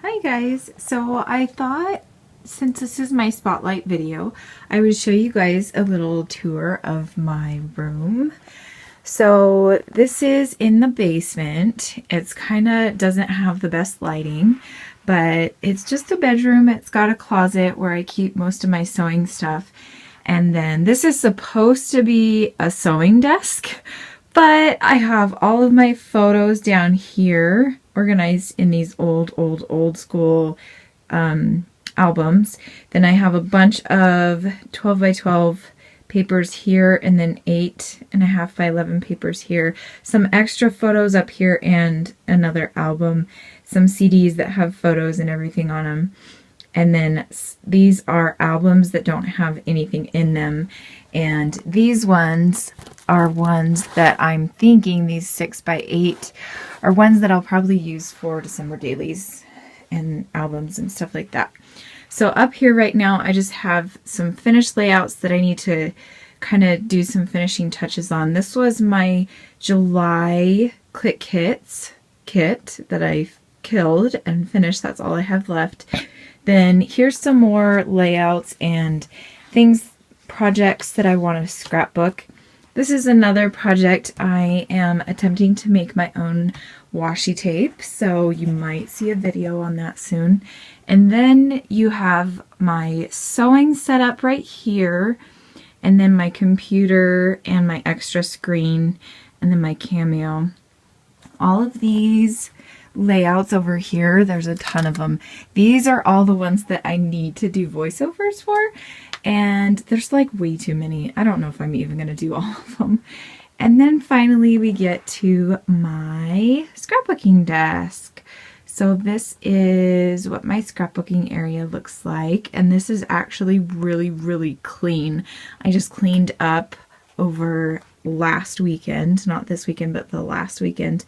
Hi guys, so I thought since this is my spotlight video, I would show you guys a little tour of my room. So this is in the basement. It's kind of doesn't have the best lighting, but it's just a bedroom. It's got a closet where I keep most of my sewing stuff. And then this is supposed to be a sewing desk, but I have all of my photos down here organized in these old school albums. Then I have a bunch of 12 by 12 papers here, and then 8.5 by 11 papers here. Some extra photos up here and another album. Some CDs that have photos and everything on them. And then these are albums that don't have anything in them. And these ones are ones that I'm thinking, these 6 by 8 are ones that I'll probably use for December dailies and albums and stuff like that. So up here right now, I just have some finished layouts that I need to kind of do some finishing touches on. This was my July Click Kits kit that I killed and finished. That's all I have left. Then here's some more layouts and things, projects that I want to scrapbook. This is another project. I am attempting to make my own washi tape, so you might see a video on that soon. And then you have my sewing setup right here, and then my computer and my extra screen, and then my Cameo. All of these layouts over here, there's a ton of them. These are all the ones that I need to do voiceovers for, and there's like way too many. I don't know if I'm even going to do all of them. And then finally we get to my scrapbooking desk. So this is what my scrapbooking area looks like, and this is actually really clean. I just cleaned up over last weekend, not this weekend, but the last weekend.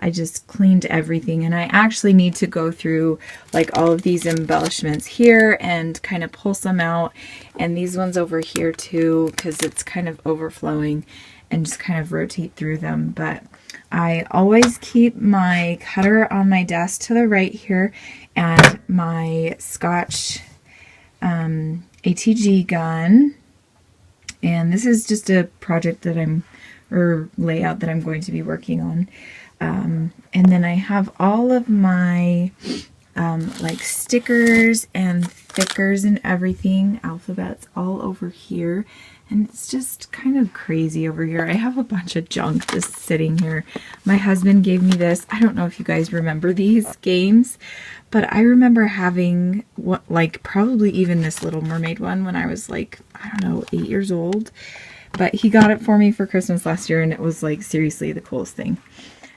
I just cleaned everything, and I actually need to go through like all of these embellishments here and kind of pull some out, and these ones over here too, because it's kind of overflowing, and just kind of rotate through them. But I always keep my cutter on my desk to the right here, and my Scotch ATG gun. And this is just a project that layout that I'm going to be working on. And then I have all of my like stickers and thickers and everything, alphabets all over here. And it's just kind of crazy over here. I have a bunch of junk just sitting here. My husband gave me this. I don't know if you guys remember these games, but I remember having like probably even this Little Mermaid one when I was like, I don't know, 8 years old. But he got it for me for Christmas last year, and it was like seriously the coolest thing.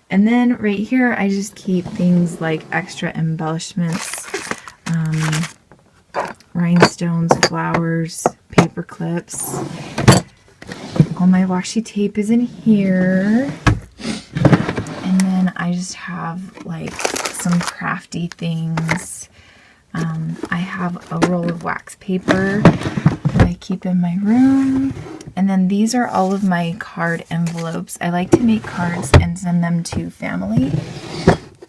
And then right here, I just keep things like extra embellishments, rhinestones, flowers, paper clips. All my washi tape is in here. And then I just have like some crafty things. I have a roll of wax paper that I keep in my room. And then these are all of my card envelopes. I like to make cards and send them to family.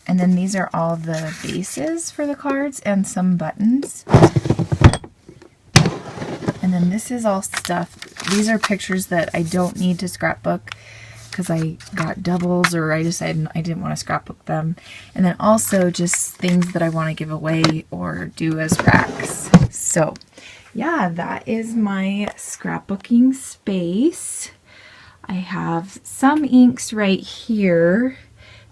And then these are all the bases for the cards and some buttons. And then this is all stuff. These are pictures that I don't need to scrapbook because I got doubles, or I decided I didn't want to scrapbook them. And then also just things that I want to give away or do as racks. So yeah, that is my scrapbooking space. I have some inks right here.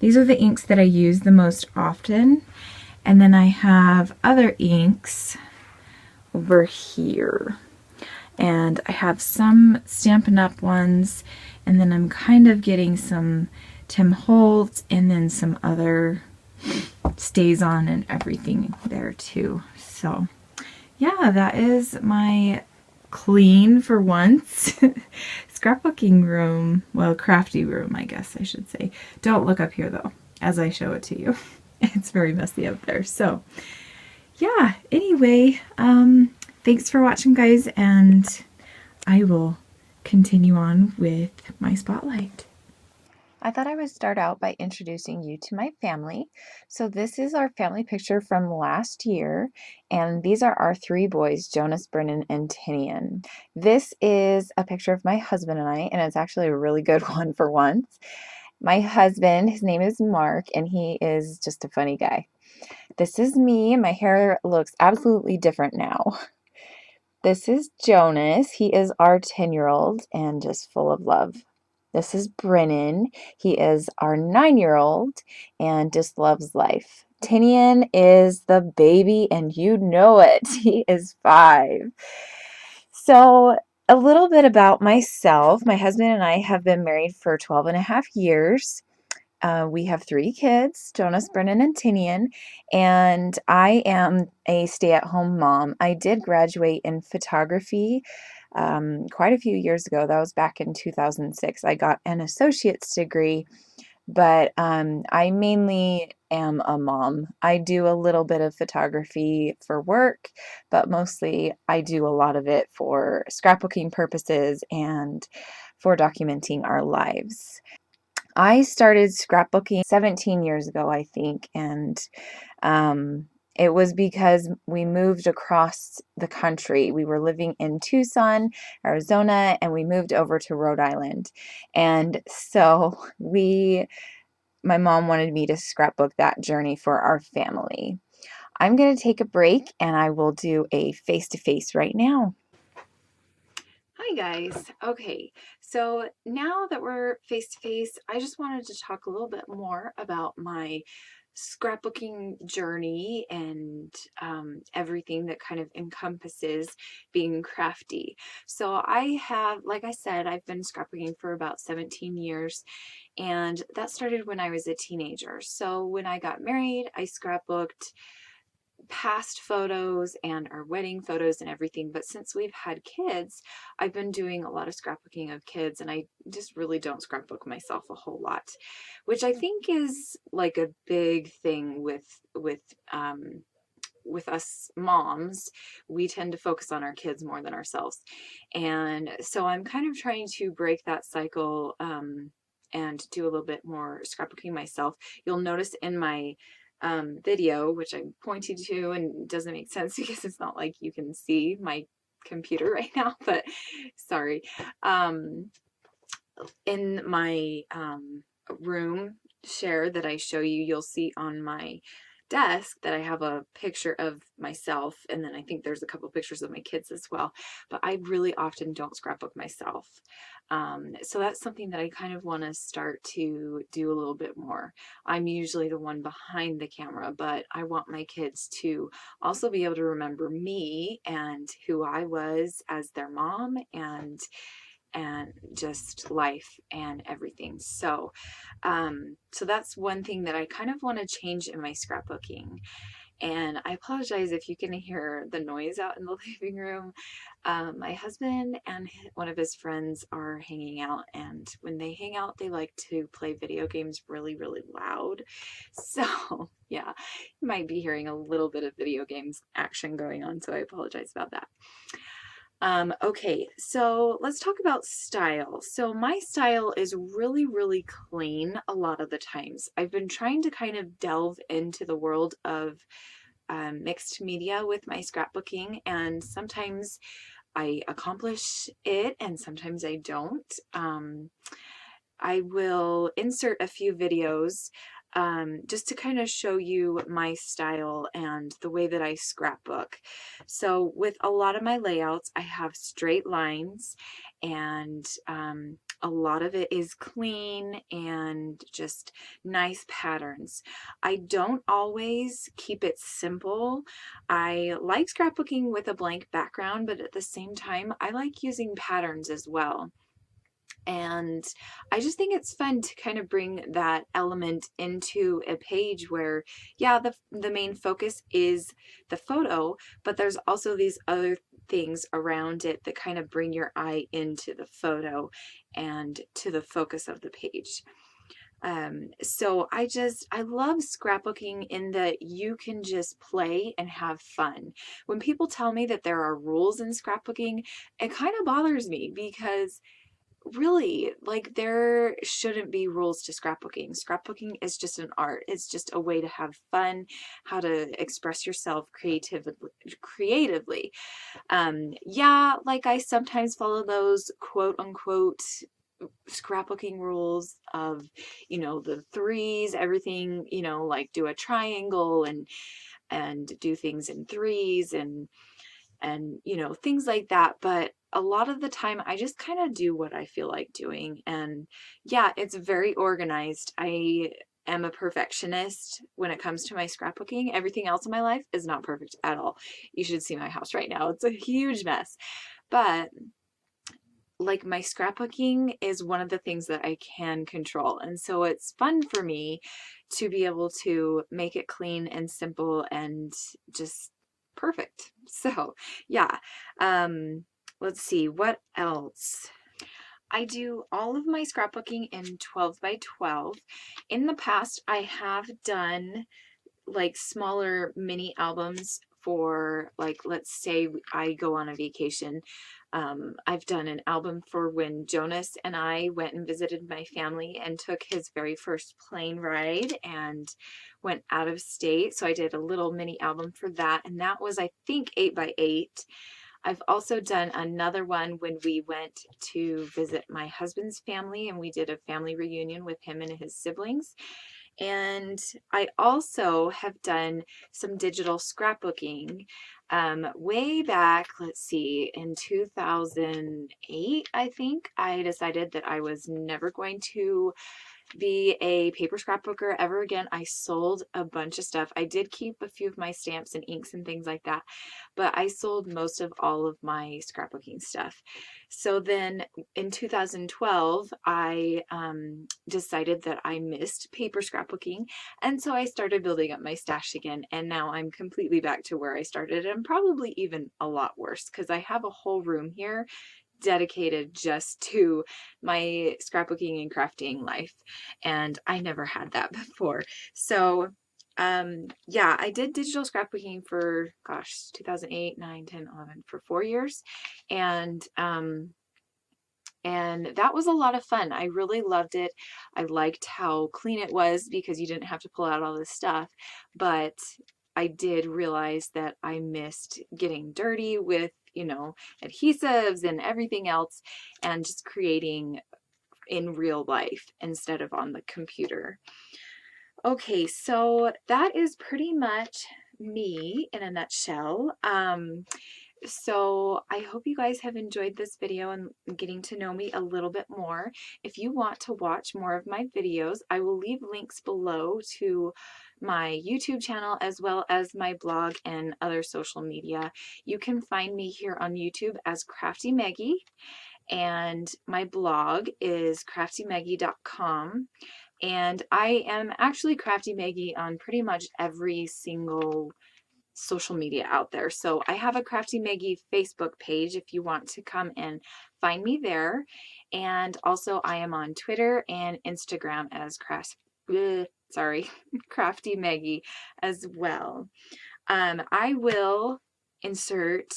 These are the inks that I use the most often. And then I have other inks over here. And I have some Stampin' Up! Ones, and then I'm kind of getting some Tim Holtz, and then some other Stays On and everything there too. So yeah, that is my clean, for once, scrapbooking room. Well, crafty room, I guess I should say. Don't look up here though, as I show it to you. It's very messy up there. So yeah, anyway, thanks for watching, guys, and I will continue on with my spotlight. I thought I would start out by introducing you to my family. So this is our family picture from last year, and these are our three boys, Jonas, Brennan, and Tinian. This is a picture of my husband and I, and it's actually a really good one for once. My husband, his name is Mark, and he is just a funny guy. This is me, and my hair looks absolutely different now. This is Jonas. He is our 10-year-old and just full of love. This is Brennan. He is our 9-year-old and just loves life. Tinian is the baby, and you know it. He is 5. So a little bit about myself. My husband and I have been married for 12 and a half years. We have 3 kids, Jonas, Brennan, and Tinian, and I am a stay-at-home mom. I did graduate in photography quite a few years ago. That was back in 2006. I got an associate's degree, but I mainly am a mom. I do a little bit of photography for work, but mostly I do a lot of it for scrapbooking purposes and for documenting our lives. I started scrapbooking 17 years ago, I think, and it was because we moved across the country. We were living in Tucson, Arizona, and we moved over to Rhode Island. And so my mom wanted me to scrapbook that journey for our family. I'm going to take a break and I will do a face-to-face right now. Hi guys. Okay, so now that we're face to face, I just wanted to talk a little bit more about my scrapbooking journey and everything that kind of encompasses being crafty. So I have, like I said, I've been scrapbooking for about 17 years, and that started when I was a teenager. So when I got married, I scrapbooked past photos and our wedding photos and everything, but since we've had kids, I've been doing a lot of scrapbooking of kids, and I just really don't scrapbook myself a whole lot, which I think is like a big thing with us moms. We tend to focus on our kids more than ourselves, and so I'm kind of trying to break that cycle and do a little bit more scrapbooking myself. You'll notice in my video, which I'm pointing to, and doesn't make sense because it's not like you can see my computer right now, but sorry. In my room share that I show you, you'll see on my desk that I have a picture of myself, and then I think there's a couple pictures of my kids as well, but I really often don't scrapbook myself. So that's something that I kind of want to start to do a little bit more. I'm usually the one behind the camera, but I want my kids to also be able to remember me and who I was as their mom, and just life and everything. So so that's one thing that I kind of want to change in my scrapbooking. And I apologize if you can hear the noise out in the living room. My husband and one of his friends are hanging out, and when they hang out, they like to play video games really, really loud. So yeah, you might be hearing a little bit of video games action going on, so I apologize about that. Okay, so let's talk about style. So my style is really, really clean a lot of the times. I've been trying to kind of delve into the world of mixed media with my scrapbooking, and sometimes I accomplish it and sometimes I don't. I will insert a few videos just to kind of show you my style and the way that I scrapbook. So with a lot of my layouts, I have straight lines, and a lot of it is clean and just nice patterns. I don't always keep it simple. I like scrapbooking with a blank background, but at the same time, I like using patterns as well. And I just think it's fun to kind of bring that element into a page where, yeah, the main focus is the photo, but there's also these other things around it that kind of bring your eye into the photo and to the focus of the page. So I love scrapbooking in that you can just play and have fun. When people tell me that there are rules in scrapbooking, it kind of bothers me, because really, like, there shouldn't be rules to scrapbooking. Scrapbooking is just an art. It's just a way to have fun, how to express yourself creatively. Yeah, like, I sometimes follow those quote unquote scrapbooking rules of, you know, the threes, everything, you know, like do a triangle and do things in threes and you know, things like that. But a lot of the time I just kind of do what I feel like doing. And yeah, it's very organized. I am a perfectionist when it comes to my scrapbooking. Everything else in my life is not perfect at all. You should see my house right now. It's a huge mess. But like, my scrapbooking is one of the things that I can control. And so it's fun for me to be able to make it clean and simple and just perfect. So yeah, let's see, what else? I do all of my scrapbooking in 12 by 12. In the past, I have done like smaller mini albums for, like, let's say I go on a vacation. I've done an album for when Jonas and I went and visited my family and took his very first plane ride and went out of state. So I did a little mini album for that, and that was, I think, 8 by 8. I've also done another one when we went to visit my husband's family and we did a family reunion with him and his siblings. And I also have done some digital scrapbooking way back, let's see, in 2008, I think. I decided that I was never going to be a paper scrapbooker ever again. I sold a bunch of stuff. I did keep a few of my stamps and inks and things like that, but I sold most of all of my scrapbooking stuff. So then in 2012, I decided that I missed paper scrapbooking, and so I started building up my stash again, and now I'm completely back to where I started, and probably even a lot worse, because I have a whole room here dedicated just to my scrapbooking and crafting life, and I never had that before. So yeah, I did digital scrapbooking for, gosh, 2008, 9, 10, 11, for 4 years, and that was a lot of fun. I really loved it. I liked how clean it was because you didn't have to pull out all this stuff, but I did realize that I missed getting dirty with, you know, adhesives and everything else, and just creating in real life instead of on the computer. Okay, so that is pretty much me in a nutshell. So I hope you guys have enjoyed this video and getting to know me a little bit more. If you want to watch more of my videos, I will leave links below to my YouTube channel as well as my blog and other social media. You can find me here on YouTube as Crafty Meggy, and my blog is craftymeggy.com. And I am actually Crafty Meggy on pretty much every single social media out there. So I have a Crafty Meggy Facebook page if you want to come and find me there. And also I am on Twitter and Instagram as Crafty Meggy as well. I will insert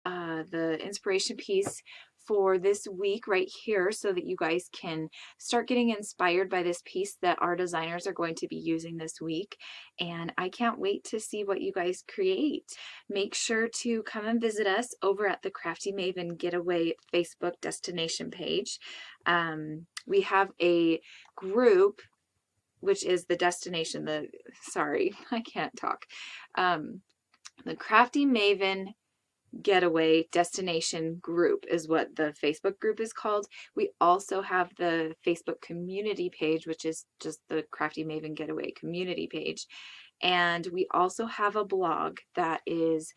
the inspiration piece for this week right here so that you guys can start getting inspired by this piece that our designers are going to be using this week. And I can't wait to see what you guys create. Make sure to come and visit us over at the Crafty Maven Getaway Facebook destination page. We have a group, which is the destination, sorry, I can't talk. The Crafty Maven Getaway destination group is what the Facebook group is called. We also have the Facebook community page, which is just the Crafty Maven Getaway community page. And we also have a blog that is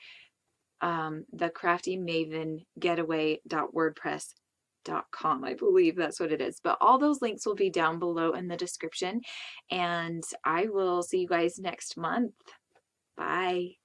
the Crafty Maven Getaway.wordpress.com. I believe that's what it is. But all those links will be down below in the description. And I will see you guys next month. Bye.